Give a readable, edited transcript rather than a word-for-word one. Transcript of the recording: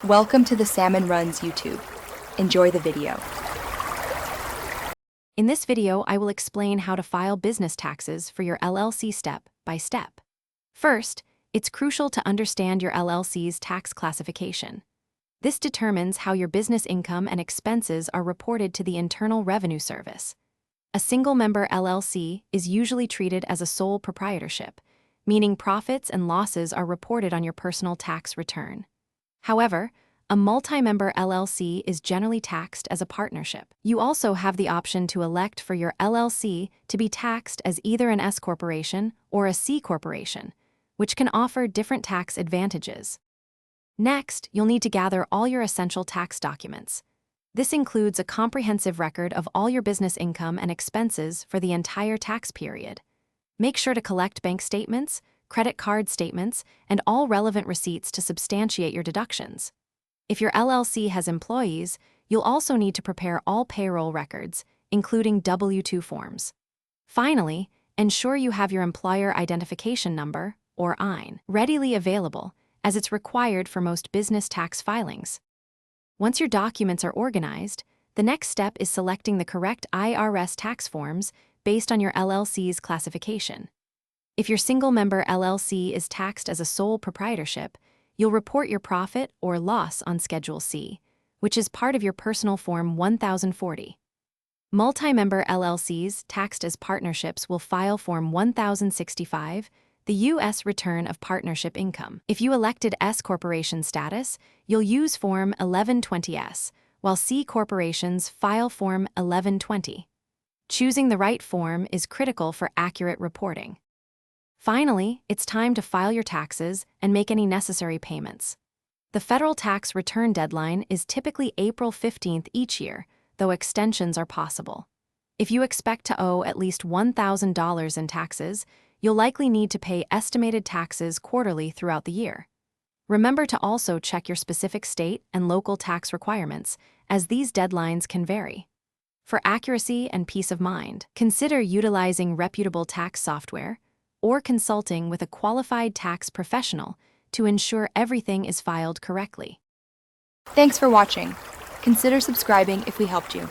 Welcome to the Salmon Runs YouTube. Enjoy the video. In this video, I will explain how to file business taxes for your LLC step by step. First, it's crucial to understand your LLC's tax classification. This determines how your business income and expenses are reported to the Internal Revenue Service. A single-member LLC is usually treated as a sole proprietorship, meaning profits and losses are reported on your personal tax return. However, a multi-member LLC is generally taxed as a partnership. You also have the option to elect for your LLC to be taxed as either an S corporation or a C corporation, which can offer different tax advantages. Next, you'll need to gather all your essential tax documents. This includes a comprehensive record of all your business income and expenses for the entire tax period. Make sure to collect bank statements, credit card statements, and all relevant receipts to substantiate your deductions. If your LLC has employees, you'll also need to prepare all payroll records, including W-2 forms. Finally, ensure you have your Employer Identification Number, or EIN, readily available, as it's required for most business tax filings. Once your documents are organized, the next step is selecting the correct IRS tax forms based on your LLC's classification. If your single-member LLC is taxed as a sole proprietorship, you'll report your profit or loss on Schedule C, which is part of your Personal Form 1040. Multi-member LLCs taxed as partnerships will file Form 1065, the U.S. Return of Partnership Income. If you elected S corporation status, you'll use Form 1120S, while C corporations file Form 1120. Choosing the right form is critical for accurate reporting. Finally, it's time to file your taxes and make any necessary payments. The federal tax return deadline is typically April 15th each year, though extensions are possible. If you expect to owe at least $1,000 in taxes, you'll likely need to pay estimated taxes quarterly throughout the year. Remember to also check your specific state and local tax requirements, as these deadlines can vary. For accuracy and peace of mind, consider utilizing reputable tax software or consulting with a qualified tax professional to ensure everything is filed correctly. Thanks for watching. Consider subscribing if we helped you.